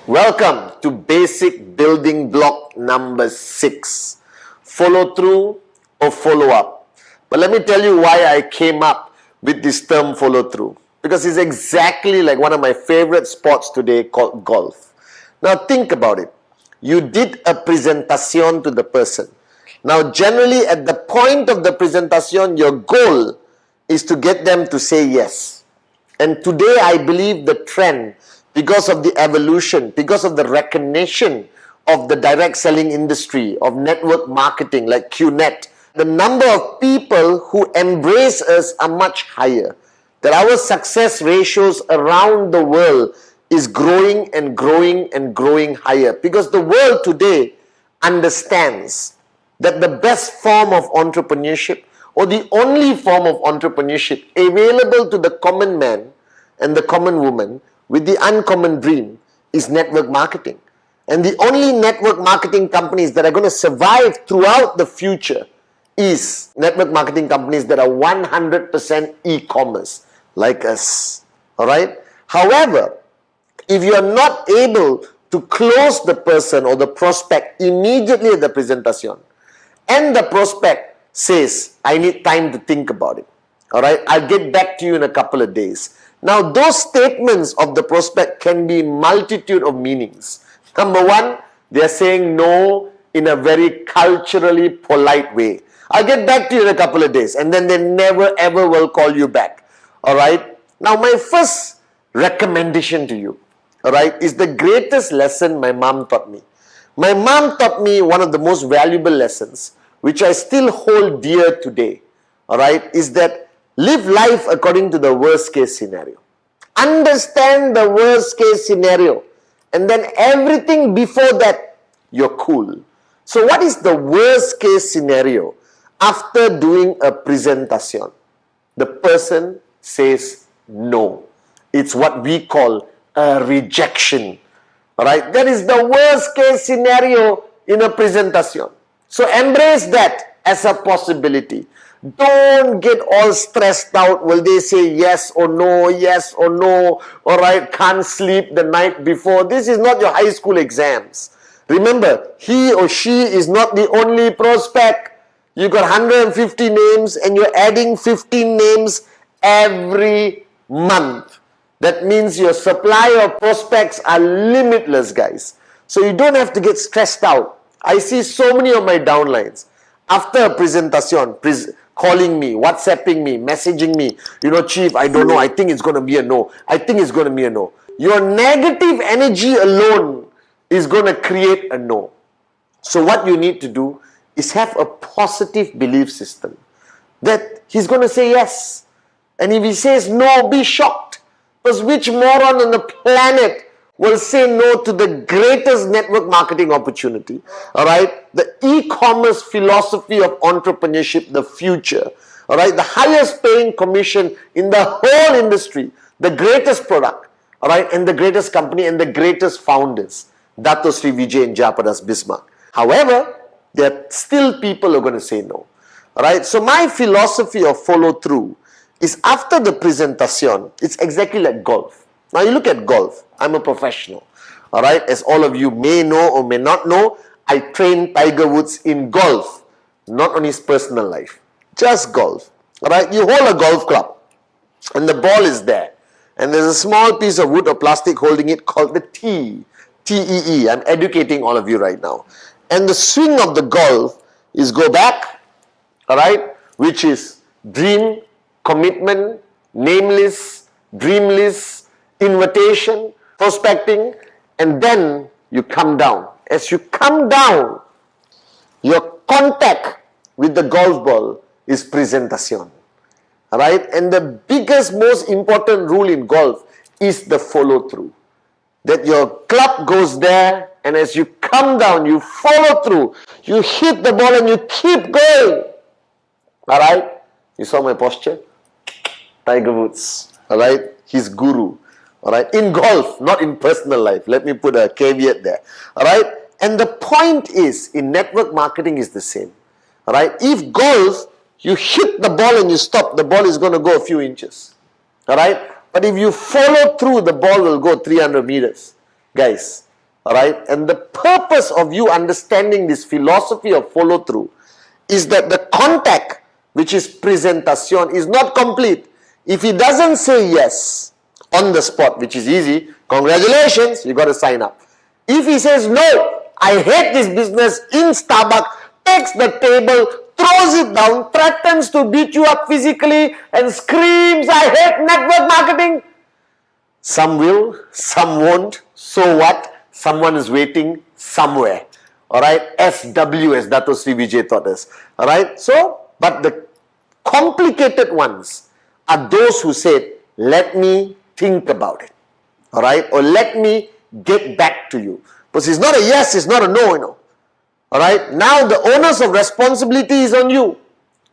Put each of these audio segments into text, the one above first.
Welcome to basic building block number 6. Follow through or follow up. But let me tell you why I came up with this term follow through. Because it's exactly like one of my favorite sports today called golf. Now think about it. You did a presentation to the person. Now generally at the point of the presentation, your goal is to get them to say yes. And today I believe the trend, because of the evolution, because of the recognition of the direct selling industry, of network marketing like QNet, the number of people who embrace us are much higher. That our success ratios around the world is growing and growing and growing higher. Because the world today understands that the best form of entrepreneurship, or the only form of entrepreneurship available to the common man and the common woman with the uncommon dream, is network marketing. And the only network marketing companies that are going to survive throughout the future is network marketing companies that are 100% e-commerce, like us. Alright? However, if you are not able to close the person or the prospect immediately at the presentation, and the prospect says, I need time to think about it. Alright, I'll get back to you in a couple of days. Now, those statements of the prospect can be multitude of meanings. Number one, they are saying no in a very culturally polite way. I'll get back to you in a couple of days. And then they never ever will call you back. Alright, now my first recommendation to you, alright, is the greatest lesson my mom taught me. My mom taught me one of the most valuable lessons, which I still hold dear today, alright, is that live life according to the worst case scenario. Understand the worst case scenario, and then everything before that, you're cool. So what is the worst case scenario after doing a presentation? The person says no. It's what we call a rejection. Alright, that is the worst case scenario in a presentation. So embrace that as a possibility. Don't get all stressed out. Will they say yes or no, yes or no? Alright, can't sleep the night before. This is not your high school exams. Remember, he or she is not the only prospect. You got 150 names and you're adding 15 names every month. That means your supply of prospects are limitless, guys. So you don't have to get stressed out. I see so many of my downlines after a presentation calling me, WhatsApping me, messaging me, Chief, I don't know, I think it's going to be a no. I think it's going to be a no. Your negative energy alone is going to create a no. So what you need to do is have a positive belief system that he's going to say yes. And if he says no, be shocked. Because which moron on the planet will say no to the greatest network marketing opportunity? Alright? The e-commerce philosophy of entrepreneurship, the future. Alright? The highest paying commission in the whole industry. The greatest product. Alright? And the greatest company and the greatest founders. Dato Sri Vijay and Jayaprakash Bismarck. However, there are still people who are going to say no. Alright? So my philosophy of follow through is after the presentation, it's exactly like golf. Now you look at golf. I'm a professional. Alright, as all of you may know or may not know, I train Tiger Woods in golf, not on his personal life. Just golf. Alright, you hold a golf club and the ball is there. And there's a small piece of wood or plastic holding it called the tee. T-E-E. I'm educating all of you right now. And the swing of the golf is go back, alright, which is dream, commitment, nameless, dreamless, invitation, prospecting, and then you come down. As you come down, your contact with the golf ball is presentation. Alright? And the biggest, most important rule in golf is the follow through. That your club goes there, and as you come down, you follow through. You hit the ball and you keep going. Alright? You saw my posture? Tiger Woods. Alright? His guru. Alright, in golf, not in personal life. Let me put a caveat there. Alright, and the point is, in network marketing is the same. Alright, if golf, you hit the ball and you stop, the ball is going to go a few inches. Alright, but if you follow through, the ball will go 300 meters. Guys, Alright, and the purpose of you understanding this philosophy of follow through is that the contact, which is presentación, is not complete if he doesn't say yes on the spot, which is easy. Congratulations, you got to sign up. If he says no, I hate this business in Starbucks, takes the table, throws it down, threatens to beat you up physically and screams, I hate network marketing. Some will, some won't. So what? Someone is waiting somewhere. Alright, SW as Dato Sri Vijay taught us. Alright, so, but the complicated ones are those who said, let me think about it. Alright, or let me get back to you. Because it's not a yes, it's not a no, you know. Alright, now the onus of responsibility is on you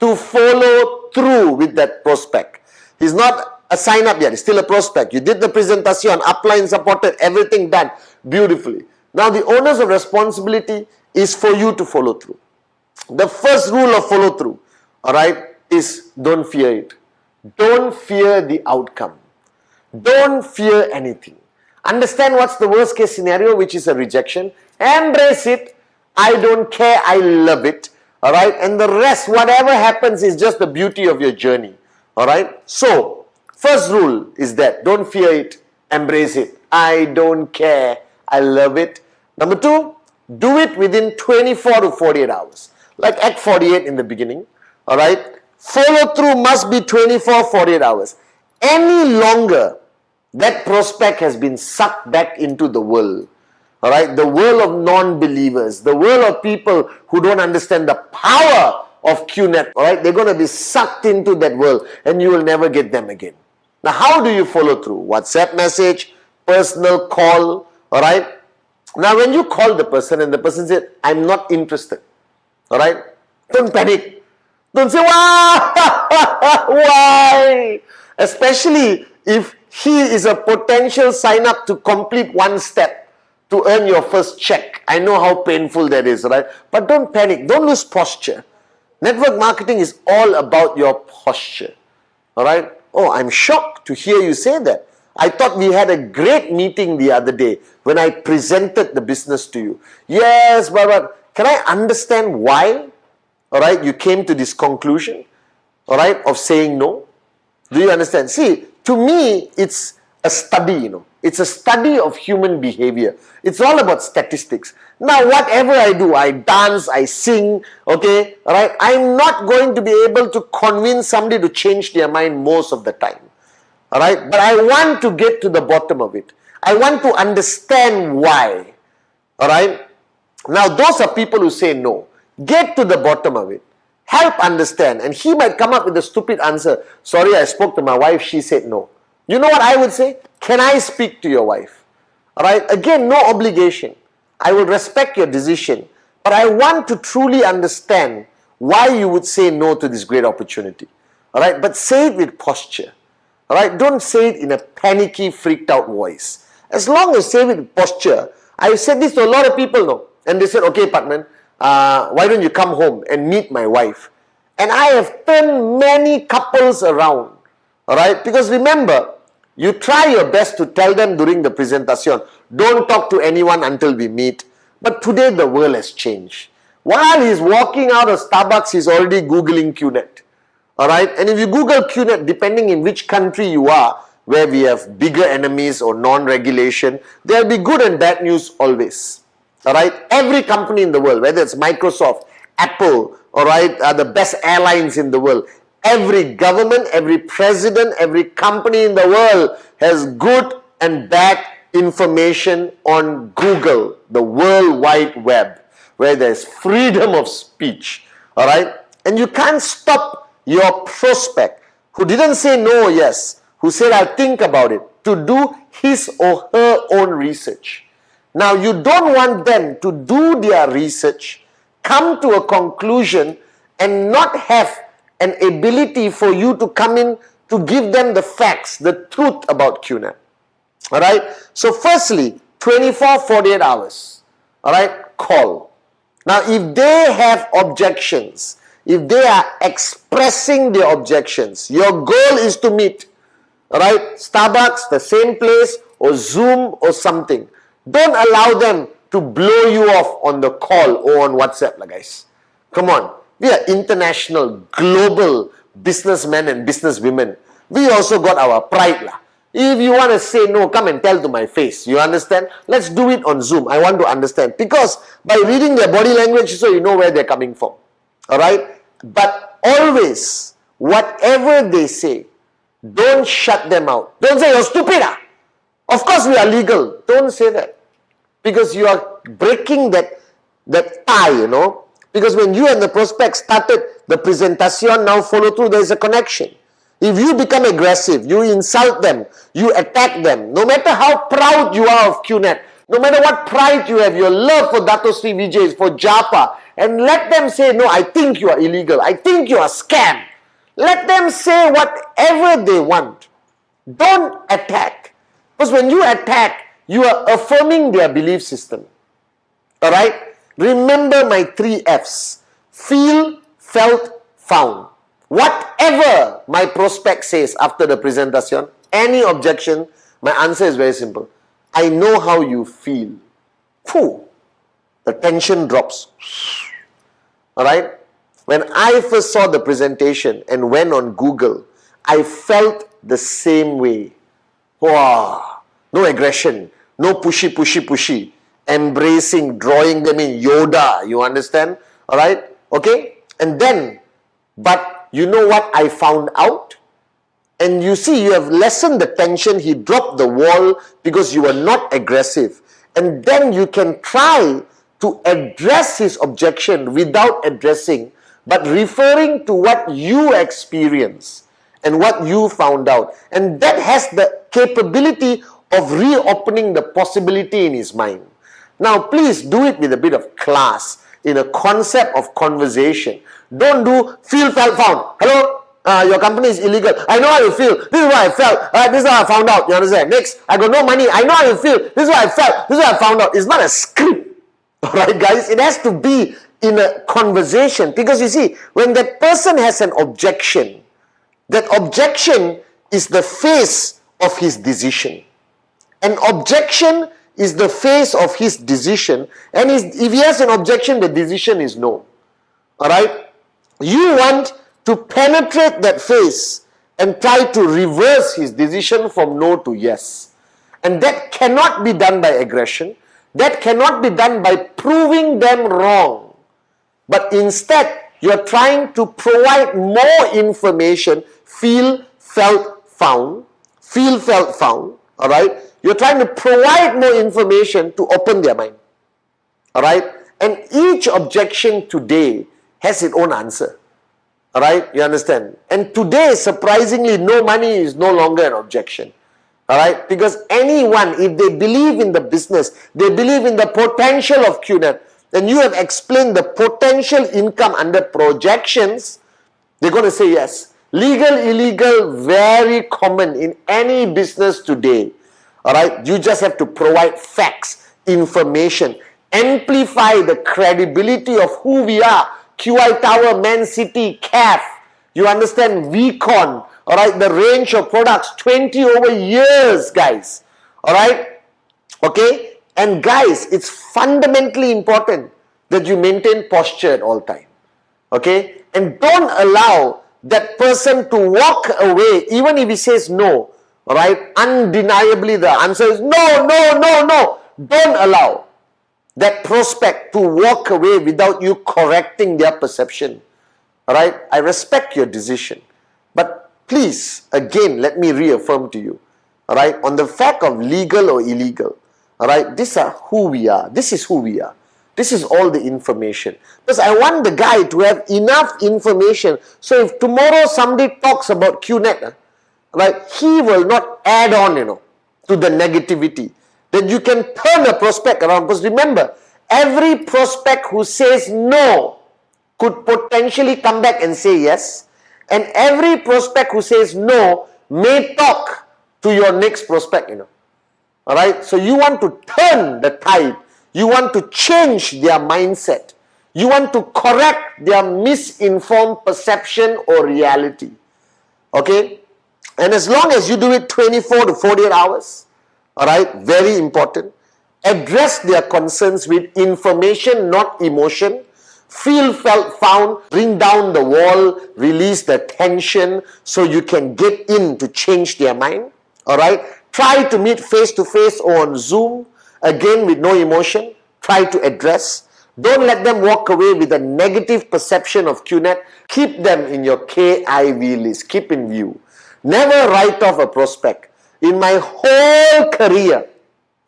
to follow through with that prospect. He's not a sign up yet, it's still a prospect. You did the presentation, upline supported, everything done beautifully. Now the onus of responsibility is for you to follow through. The first rule of follow through, alright, is don't fear it. Don't fear the outcome. Don't fear anything. Understand what's the worst case scenario, which is a rejection. Embrace it. I don't care, I love it. Alright, and the rest, whatever happens, is just the beauty of your journey. Alright, so first rule is that don't fear it, embrace it. I don't care, I love it. Number two, do it within 24 to 48 hours. Like Act 48 in the beginning. Alright, follow through must be 24, 48 hours. Any longer, that prospect has been sucked back into the world. Alright, the world of non-believers, the world of people who don't understand the power of QNet. Alright, they're going to be sucked into that world and you will never get them again. Now, how do you follow through? WhatsApp message, personal call. Alright, now when you call the person and the person said, I'm not interested. Alright, don't panic. Don't say, why? Why? Especially if he is a potential sign up to complete one step to earn your first check. I know how painful that is, right? But don't panic. Don't lose posture. Network marketing is all about your posture. Alright? Oh, I'm shocked to hear you say that. I thought we had a great meeting the other day when I presented the business to you. Yes, but can I understand why? Alright, you came to this conclusion, alright, of saying no? Do you understand? See, to me, it's a study, you know. It's a study of human behavior. It's all about statistics. Now, whatever I do, I dance, I sing, okay, alright, I'm not going to be able to convince somebody to change their mind most of the time. Alright, but I want to get to the bottom of it. I want to understand why. Alright, now those are people who say no. Get to the bottom of it. Help understand. And he might come up with a stupid answer. Sorry, I spoke to my wife, she said no. You know what I would say? Can I speak to your wife? Alright, again, no obligation. I will respect your decision. But I want to truly understand why you would say no to this great opportunity. Alright, but say it with posture. Alright, don't say it in a panicky, freaked out voice. As long as you say it with posture. I've said this to a lot of people now. And they said, okay, Patman, why don't you come home and meet my wife? And I have turned many couples around. Alright, because remember, you try your best to tell them during the presentation, don't talk to anyone until we meet. But today the world has changed. While he's walking out of Starbucks, he's already Googling QNet. Alright, and if you Google QNet, depending in which country you are, where we have bigger enemies or non-regulation, there will be good and bad news always. Alright, every company in the world, whether it's Microsoft, Apple, alright, are the best airlines in the world. Every government, every president, every company in the world has good and bad information on Google, the World Wide Web, where there's freedom of speech. Alright? And you can't stop your prospect who didn't say no or yes, who said, I'll think about it, to do his or her own research. Now, you don't want them to do their research, come to a conclusion, and not have an ability for you to come in to give them the facts, the truth about QNet. Alright? So firstly, 24, 48 hours. Alright? Call. Now, if they have objections, if they are expressing their objections, your goal is to meet. Alright? Starbucks, the same place, or Zoom or something. Don't allow them to blow you off on the call or on WhatsApp, guys. Come on. We are international, global businessmen and businesswomen. We also got our pride. If you want to say no, come and tell to my face. You understand? Let's do it on Zoom. I want to understand. Because by reading their body language, so you know where they're coming from. Alright? But always, whatever they say, don't shut them out. Don't say, you're stupid. Of course we are legal. Don't say that. Because you are breaking that tie, Because when you and the prospect started the presentation, now follow through, there is a connection. If you become aggressive, you insult them, you attack them, no matter how proud you are of QNet, no matter what pride you have, your love for Dato Sri Vijay, for Japa, and let them say, no, I think you are illegal, I think you are scam. Let them say whatever they want. Don't attack. Because when you attack, you are affirming their belief system. Alright? Remember my 3 F's. Feel, felt, found. Whatever my prospect says after the presentation, any objection, my answer is very simple. I know how you feel. Phew, the tension drops. Alright? When I first saw the presentation and went on Google, I felt the same way. Wow, no aggression, no pushy. Embracing, drawing them in Yoda, you understand? Alright? Okay? And then, but you know what I found out? And you see, you have lessened the tension. He dropped the wall because you were not aggressive. And then you can try to address his objection without addressing, but referring to what you experienced and what you found out. And that has the capability of reopening the possibility in his mind. Now, please do it with a bit of class, in a concept of conversation. Don't do feel, felt, found. Hello, your company is illegal. I know how you feel. This is what I felt. This is how I found out. You understand? Next, I got no money. I know how you feel. This is what I felt. This is what I found out. It's not a script. Alright, guys? It has to be in a conversation. Because you see, when that person has an objection, that objection is the face of his decision. An objection is the face of his decision, and if he has an objection, the decision is no. Alright? You want to penetrate that face and try to reverse his decision from no to yes. And that cannot be done by aggression. That cannot be done by proving them wrong. But instead, you are trying to provide more information. Feel, felt, found. Feel, felt, found. Alright? You're trying to provide more information to open their mind. Alright? And each objection today has its own answer. Alright? You understand? And today, surprisingly, no money is no longer an objection. Alright? Because anyone, if they believe in the business, they believe in the potential of QNet, and you have explained the potential income under projections, they're going to say yes. Legal, illegal, very common in any business today. Alright, you just have to provide facts, information, amplify the credibility of who we are. QI Tower, Man City, CAF, you understand, VCon, alright, the range of products, 20 over years, guys. Alright, okay, and guys, it's fundamentally important that you maintain posture at all time. Okay, and don't allow that person to walk away, even if he says no. Alright, undeniably the answer is no. Don't allow that prospect to walk away without you correcting their perception. Alright, I respect your decision. But please, again, let me reaffirm to you. Alright, on the fact of legal or illegal. Alright, these are who we are. This is who we are. This is all the information. Because I want the guy to have enough information. So if tomorrow somebody talks about QNet, right, he will not add on, to the negativity. That you can turn a prospect around. Because remember, every prospect who says no could potentially come back and say yes. And every prospect who says no may talk to your next prospect, Alright, so you want to turn the tide. You want to change their mindset. You want to correct their misinformed perception or reality. Okay? And as long as you do it 24 to 48 hours, alright, very important. Address their concerns with information, not emotion. Feel, felt, found. Bring down the wall. Release the tension so you can get in to change their mind. Alright? Try to meet face to face or on Zoom. Again, with no emotion. Try to address. Don't let them walk away with a negative perception of QNet. Keep them in your KIV list. Keep in view. Never write off a prospect. In my whole career,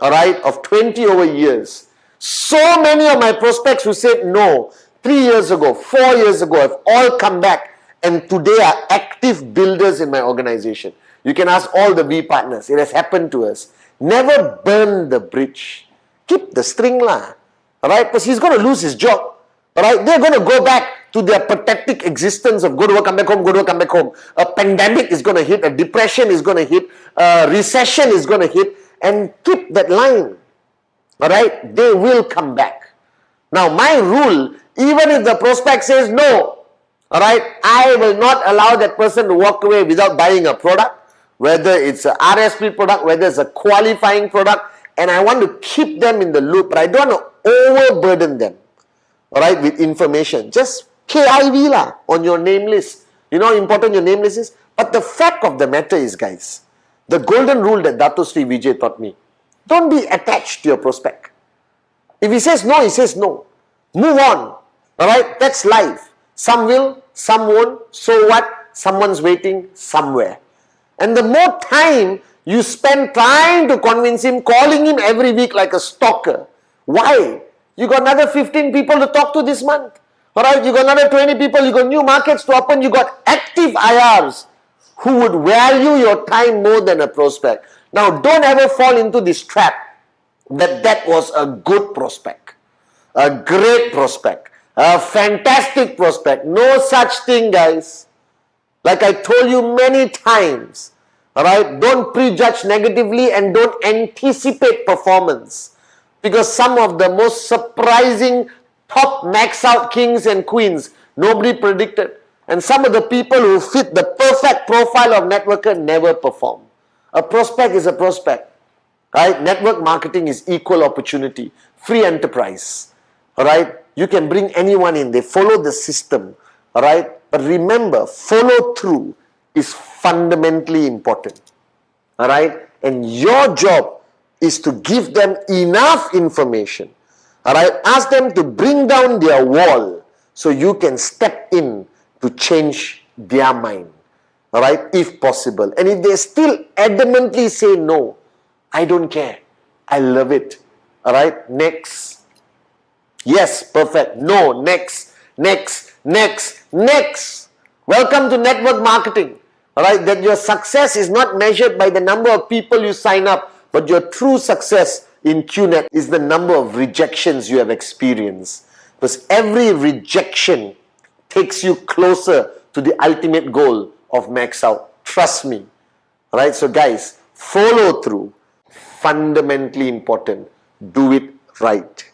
alright, of 20 over years, so many of my prospects who said no 3 years ago, 4 years ago have all come back and today are active builders in my organization. You can ask all the V partners. It has happened to us. Never burn the bridge. Keep the string lah. Alright, because he's going to lose his job. Alright, they're going to go back to their pathetic existence of go to work, come back home, go to work, come back home. A pandemic is going to hit, a depression is going to hit, a recession is going to hit, and keep that line. Alright, they will come back. Now, my rule, even if the prospect says no, alright, I will not allow that person to walk away without buying a product, whether it's a RSP product, whether it's a qualifying product, and I want to keep them in the loop, but I don't want to overburden them, alright, with information. Just KIV lah on your name list. You know how important your name list is? But the fact of the matter is, guys, the golden rule that Dato Sri Vijay taught me, don't be attached to your prospect. If he says no, he says no. Move on. Alright, that's life. Some will, some won't. So what? Someone's waiting somewhere. And the more time you spend trying to convince him, calling him every week like a stalker. Why? You got another 15 people to talk to this month. Alright, you got another 20 people, you got new markets to open, you got active IRs who would value your time more than a prospect. Now, don't ever fall into this trap that was a good prospect, a great prospect, a fantastic prospect. No such thing, guys. Like I told you many times, alright, don't prejudge negatively and don't anticipate performance. Because some of the most surprising top max out kings and queens, nobody predicted. And some of the people who fit the perfect profile of networker never perform. A prospect is a prospect. Right? Network marketing is equal opportunity. Free enterprise. Alright? You can bring anyone in. They follow the system. Alright? But remember, follow through is fundamentally important. Alright? And your job is to give them enough information. Alright? Ask them to bring down their wall so you can step in to change their mind. Alright? If possible. And if they still adamantly say no, I don't care. I love it. Alright? Next. Yes, perfect. No, next. Next. Next. Next. Welcome to network marketing. Alright? That your success is not measured by the number of people you sign up, but your true success in QNet is the number of rejections you have experienced. Because every rejection takes you closer to the ultimate goal of max out. Trust me. Alright, so guys, follow through. Fundamentally important. Do it right.